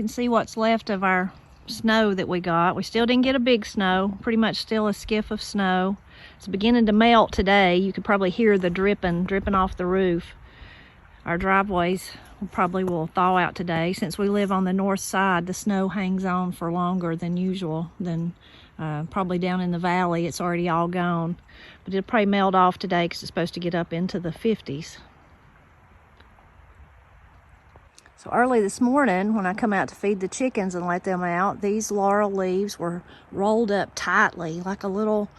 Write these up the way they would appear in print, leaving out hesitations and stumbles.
can see what's left of our snow that we got. We still didn't get a big snow, pretty much still a skiff of snow. It's beginning to melt today. You could probably hear the dripping off the roof. Our driveways probably will thaw out today. Since we live on the north side, the snow hangs on for longer than usual. Probably down in the valley, it's already all gone. But it'll probably melt off today because it's supposed to get up into the 50s. So early this morning, when I come out to feed the chickens and let them out, these laurel leaves were rolled up tightly, like a little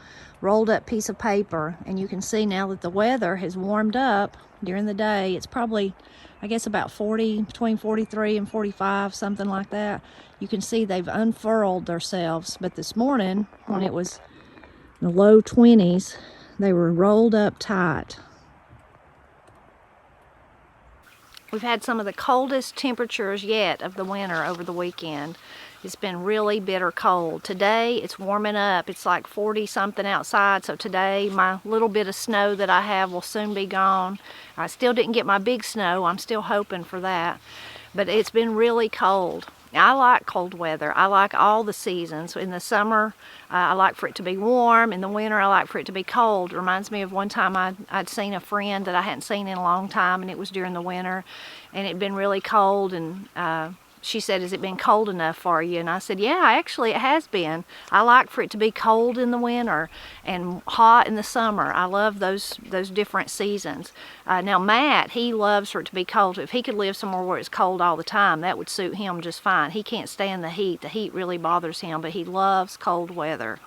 rolled up piece of paper. And you can see now that the weather has warmed up during the day. It's probably, I guess, about 40, between 43 and 45, something like that. You can see they've unfurled themselves. But this morning, when it was in the low 20s, they were rolled up tight. We've had some of the coldest temperatures yet of the winter over the weekend. It's been really bitter cold. Today it's warming up. It's like 40 something outside, so today my little bit of snow that I have will soon be gone. I still didn't get my big snow. I'm still hoping for that. But it's been really cold. I like cold weather. I like all the seasons. In the summer, I like for it to be warm. In the winter, I like for it to be cold. It reminds me of one time I'd seen a friend that I hadn't seen in a long time, and it was during the winter, and it'd been really cold, and she said, "Has it been cold enough for you?" And I said, "Yeah, actually it has been. I like for it to be cold in the winter and hot in the summer. I love those different seasons." Now Matt, he loves for it to be cold. If he could live somewhere where it's cold all the time, that would suit him just fine. He can't stand the heat. The heat really bothers him, but he loves cold weather.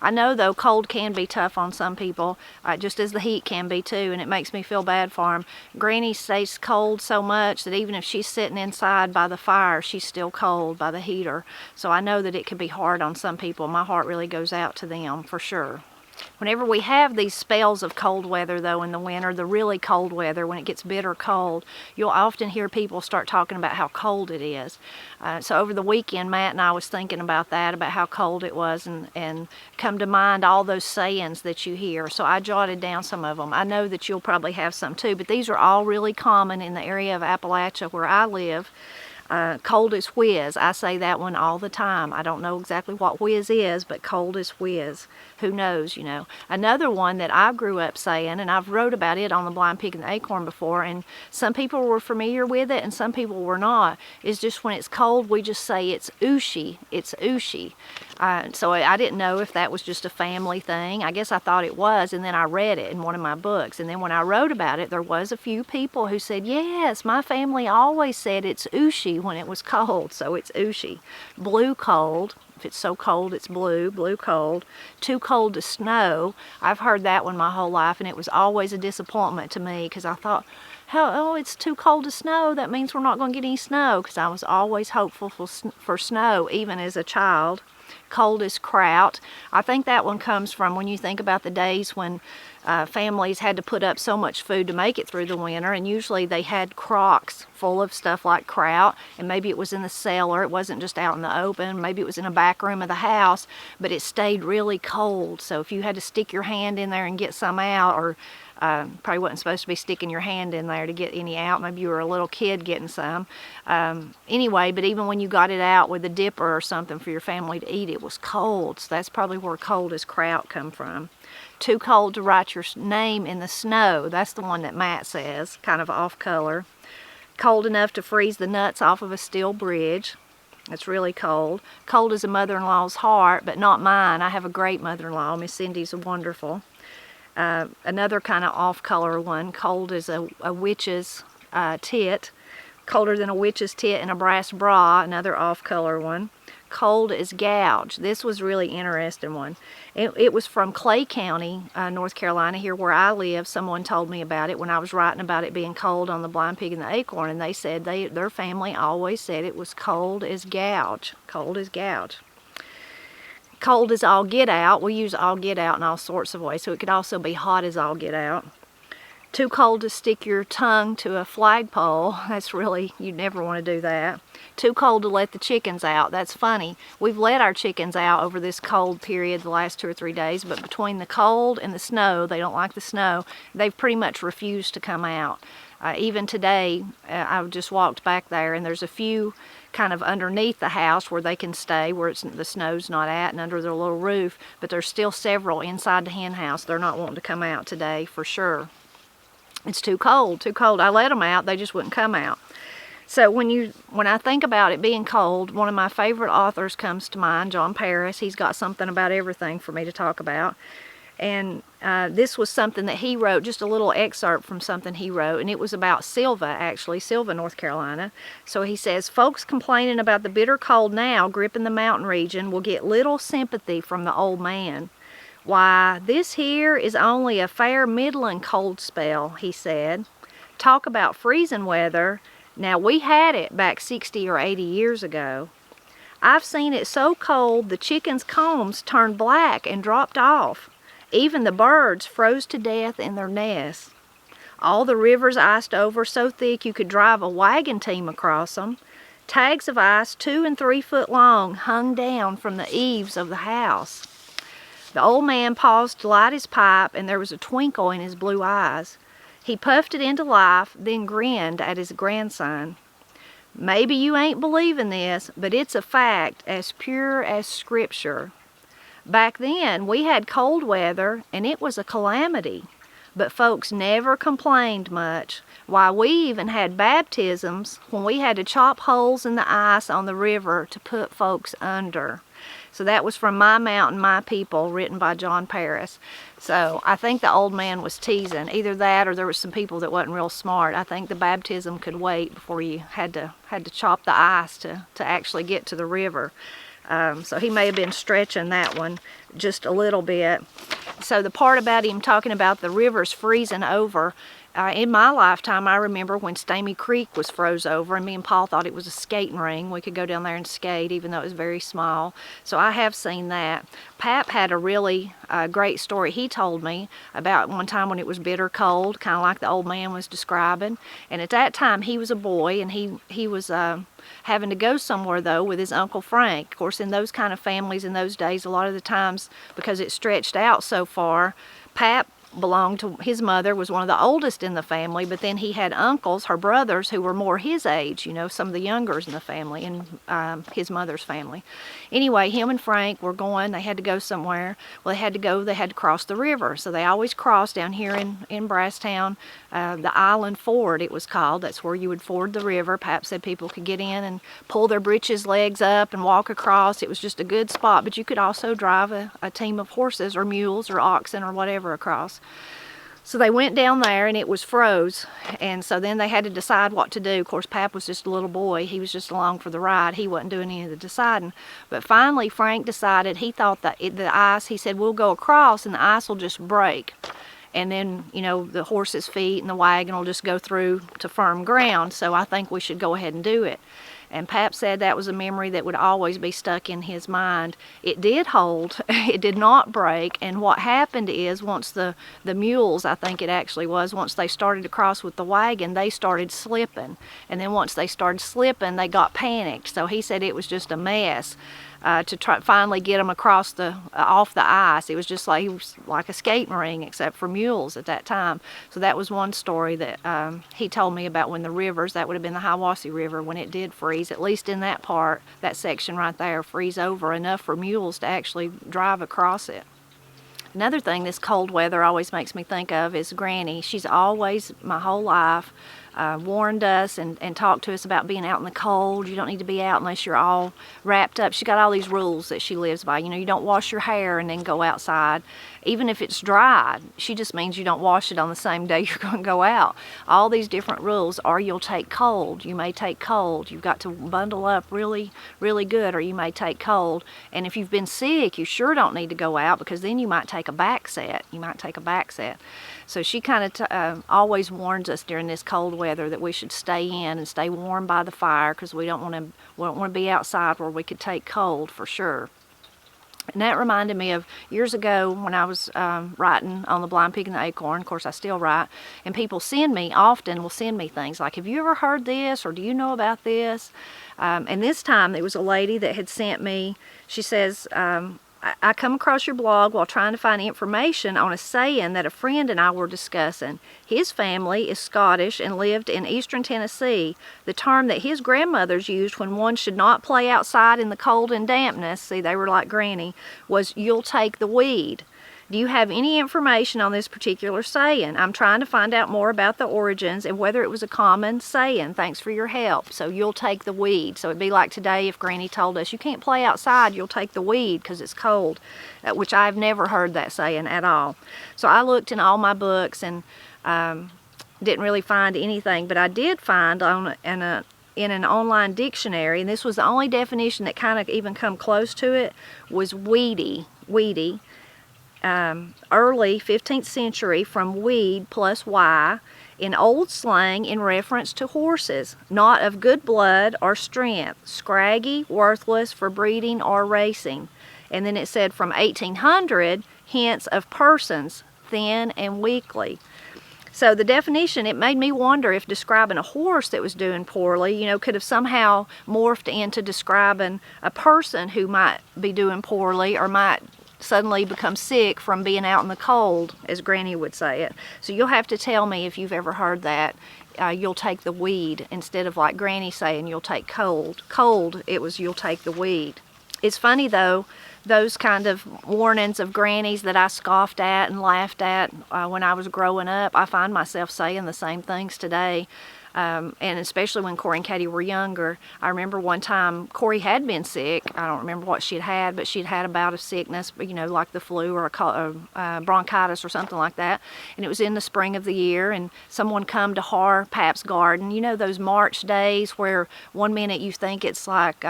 I know, though, cold can be tough on some people, just as the heat can be too, and it makes me feel bad for them. Granny stays cold so much that even if she's sitting inside by the fire, she's still cold by the heater. So I know that it can be hard on some people. My heart really goes out to them, for sure. Whenever we have these spells of cold weather, though, in the winter, the really cold weather, when it gets bitter cold, you'll often hear people start talking about how cold it is. So over the weekend, Matt and I was thinking about that, about how cold it was, and come to mind all those sayings that you hear. So I jotted down some of them. I know that you'll probably have some too, but these are all really common in the area of Appalachia where I live. Cold as whiz. I say that one all the time. I don't know exactly what whiz is, but cold as whiz. Who knows, you know. Another one that I grew up saying, and I've wrote about it on the Blind Pig and the Acorn before, and some people were familiar with it and some people were not, is just when it's cold, we just say it's ooshy. It's ooshy. So I didn't know if that was just a family thing. I guess I thought it was, and then I read it in one of my books. And then when I wrote about it, there was a few people who said, yes, my family always said it's ooshy when it was cold, so it's ooshy. Blue cold. If it's so cold, it's blue cold. Too cold to snow. I've heard that one my whole life, and it was always a disappointment to me because I thought, oh, it's too cold to snow. That means we're not going to get any snow, because I was always hopeful for snow, even as a child. Cold as kraut. I think that one comes from when you think about the days when families had to put up so much food to make it through the winter, and usually they had crocks full of stuff like kraut, and maybe it was in the cellar. It wasn't just out in the open. Maybe it was in a back room of the house, but it stayed really cold. So if you had to stick your hand in there and get some out, or probably wasn't supposed to be sticking your hand in there to get any out. Maybe you were a little kid getting some. Anyway, but even when you got it out with a dipper or something for your family to eat, it was cold. So that's probably where cold as kraut come from. Too cold to write your name in the snow. That's the one that Matt says, kind of off color. Cold enough to freeze the nuts off of a steel bridge. It's really cold. Cold as a mother-in-law's heart, but not mine. I have a great mother-in-law. Miss Cindy's wonderful. Another kind of off-color one, cold as a witch's tit, colder than a witch's tit in a brass bra, another off-color one. Cold as gouge. This was really interesting one. It was from Clay County, North Carolina, here where I live. Someone told me about it when I was writing about it being cold on the Blind Pig and the Acorn, and they said their family always said it was cold as gouge. Cold as gouge. Cold as all get out. We use all get out in all sorts of ways, so it could also be hot as all get out. Too cold to stick your tongue to a flagpole. That's really, you never want to do that. Too cold to let the chickens out. That's funny. We've let our chickens out over this cold period the last 2 or 3 days, but between the cold and the snow, they don't like the snow, they've pretty much refused to come out. Even today, I just walked back there, and there's a few kind of underneath the house where they can stay, where the snow's not at, and under their little roof. But there's still several inside the hen house. They're not wanting to come out today for sure. It's too cold, too cold. I let them out, they just wouldn't come out. So when I think about it being cold, one of my favorite authors comes to mind, John Paris. He's got something about everything for me to talk about. And this was something that he wrote, just a little excerpt from something he wrote, and it was about Sylva, actually, Sylva, North Carolina. So he says, folks complaining about the bitter cold now gripping the mountain region will get little sympathy from the old man. Why, this here is only a fair middling cold spell, he said. Talk about freezing weather. Now, we had it back 60 or 80 years ago. I've seen it so cold the chickens' combs turned black and dropped off. Even the birds froze to death in their nests. All the rivers iced over so thick you could drive a wagon team across them. Tags of ice 2 and 3 foot long hung down from the eaves of the house. The old man paused to light his pipe, and there was a twinkle in his blue eyes. He puffed it into life, then grinned at his grandson. Maybe you ain't believing this, but it's a fact as pure as scripture. Back then, we had cold weather, and it was a calamity. But folks never complained much. Why, we even had baptisms when we had to chop holes in the ice on the river to put folks under. So that was from My Mountain, My People, written by John Paris. So I think the old man was teasing. Either that or there was some people that wasn't real smart. I think the baptism could wait before you had to chop the ice to actually get to the river. So he may have been stretching that one just a little bit. So the part about him talking about the rivers freezing over, in my lifetime, I remember when Stamy Creek was froze over, and me and Paul thought it was a skating ring. We could go down there and skate, even though it was very small. So I have seen that. Pap had a really great story he told me about one time when it was bitter cold, kind of like the old man was describing. And at that time, he was a boy, and he was having to go somewhere, though, with his Uncle Frank. Of course, in those kind of families in those days, a lot of the times, because it stretched out so far, Pap belonged to his mother, was one of the oldest in the family, but then he had uncles, her brothers, who were more his age, you know, some of the youngers in the family, and his mother's family. Anyway, him and Frank were going, they had to go somewhere. Well, they had to cross the river, so they always crossed down here in Brasstown, the Island Ford it was called. That's where you would ford the river. Pap said people could get in and pull their breeches legs up and walk across. It was just a good spot, but you could also drive a team of horses or mules or oxen or whatever across. So they went down there, and it was froze, and so then they had to decide what to do. Of course, Pap was just a little boy. He was just along for the ride. He wasn't doing any of the deciding. But finally, Frank decided, he thought that the ice, he said, we'll go across, and the ice will just break. And then, you know, the horse's feet and the wagon will just go through to firm ground. So I think we should go ahead and do it. And Pap said that was a memory that would always be stuck in his mind. It did hold, it did not break, and what happened is once the mules, I think it actually was, once they started to cross with the wagon, they started slipping. And then once they started slipping, they got panicked. So he said it was just a mess. To try finally get them across off the ice. It was just like, it was like a skating ring, except for mules at that time. So that was one story that he told me about when the rivers, that would have been the Hiwassee River, when it did freeze, at least in that part, that section right there, freeze over enough for mules to actually drive across it. Another thing this cold weather always makes me think of is Granny. She's always, my whole life, warned us and talked to us about being out in the cold. You don't need to be out unless you're all wrapped up. She got all these rules that she lives by. You know, you don't wash your hair and then go outside. Even if it's dry, she just means you don't wash it on the same day you're going to go out. All these different rules, or you'll take cold. You may take cold. You've got to bundle up really, really good, or you may take cold. And if you've been sick, you sure don't need to go out, because then you might take a back set. So she kind of always warns us during this cold weather that we should stay in and stay warm by the fire, because we don't want to be outside where we could take cold for sure. And that reminded me of years ago when I was writing on the Blind Pig and the Acorn. Of course, I still write, and people will send me things like, have you ever heard this, or do you know about this? And this time it was a lady that had sent me, she says, I come across your blog while trying to find information on a saying that a friend and I were discussing. His family is Scottish and lived in eastern Tennessee. The term that his grandmothers used when one should not play outside in the cold and dampness, see, they were like Granny, was "you'll take the weed." Do you have any information on this particular saying? I'm trying to find out more about the origins and whether it was a common saying. Thanks for your help. So you'll take the weed. So it'd be like today if Granny told us, you can't play outside, you'll take the weed because it's cold, which I've never heard that saying at all. So I looked in all my books and didn't really find anything, but I did find in an online dictionary, and this was the only definition that kind of even come close to it, was weedy. Early 15th century from weed plus Y, in old slang in reference to horses, not of good blood or strength, scraggy, worthless for breeding or racing. And then it said from 1800, hence of persons, thin and weakly. So the definition, it made me wonder if describing a horse that was doing poorly, you know, could have somehow morphed into describing a person who might be doing poorly or might suddenly become sick from being out in the cold, as Granny would say it. So you'll have to tell me if you've ever heard that. You'll take the weed instead of like Granny saying you'll take cold. Cold, it was you'll take the weed. It's funny though, those kind of warnings of Grannies that I scoffed at and laughed at when I was growing up, I find myself saying the same things today. And especially when Corey and Katie were younger. I remember one time Corey had been sick. I don't remember what she'd had, but she'd had a bout of sickness, you know, like the flu or a bronchitis or something like that. And it was in the spring of the year, and someone come to Har Pap's garden. You know those March days where one minute you think it's like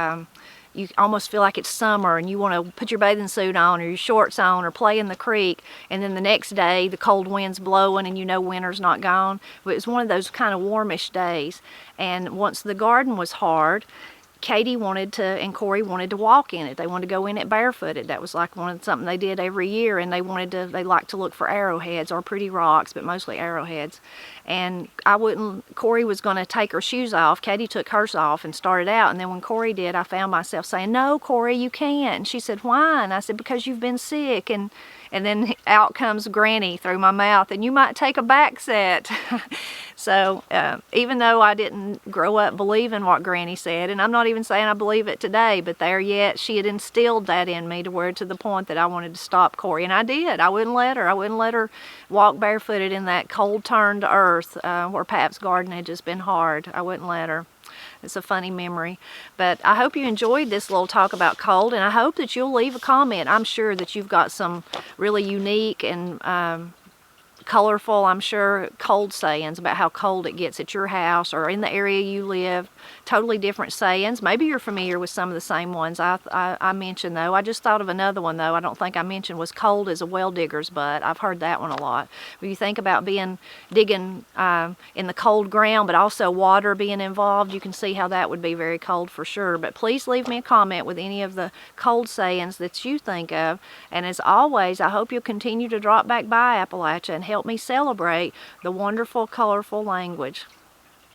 you almost feel like it's summer and you want to put your bathing suit on or your shorts on or play in the creek, and then the next day the cold wind's blowing and you know winter's not gone. But it was one of those kind of warmish days, and once the garden was hard, Katie wanted to, and Corey wanted to walk in it. They wanted to go in it barefooted. That was like something they did every year, and they liked to look for arrowheads or pretty rocks, but mostly arrowheads. And Corey was going to take her shoes off. Katie took hers off and started out, and then when Corey did, I found myself saying, "No, Corey, you can't." And she said, "Why?" And I said, "Because you've been sick." And then out comes Granny through my mouth, "And you might take a back set." So even though I didn't grow up believing what Granny said, and I'm not even saying I believe it today, but there yet she had instilled that in me to the point that I wanted to stop Corey, and I did. I wouldn't let her walk barefooted in that cold turned earth where Pap's garden had just been hard. I wouldn't let her. It's a funny memory. But I hope you enjoyed this little talk about cold, and I hope that you'll leave a comment. I'm sure that you've got some really unique and colorful, I'm sure, cold sayings about how cold it gets at your house or in the area you live. Totally different sayings. Maybe you're familiar with some of the same ones I mentioned, though. I just thought of another one, though, I don't think I mentioned, was cold as a well digger's butt. I've heard that one a lot. When you think about digging in the cold ground, but also water being involved, you can see how that would be very cold for sure. But please leave me a comment with any of the cold sayings that you think of. And as always, I hope you'll continue to drop back by Appalachia and help me celebrate the wonderful, colorful language.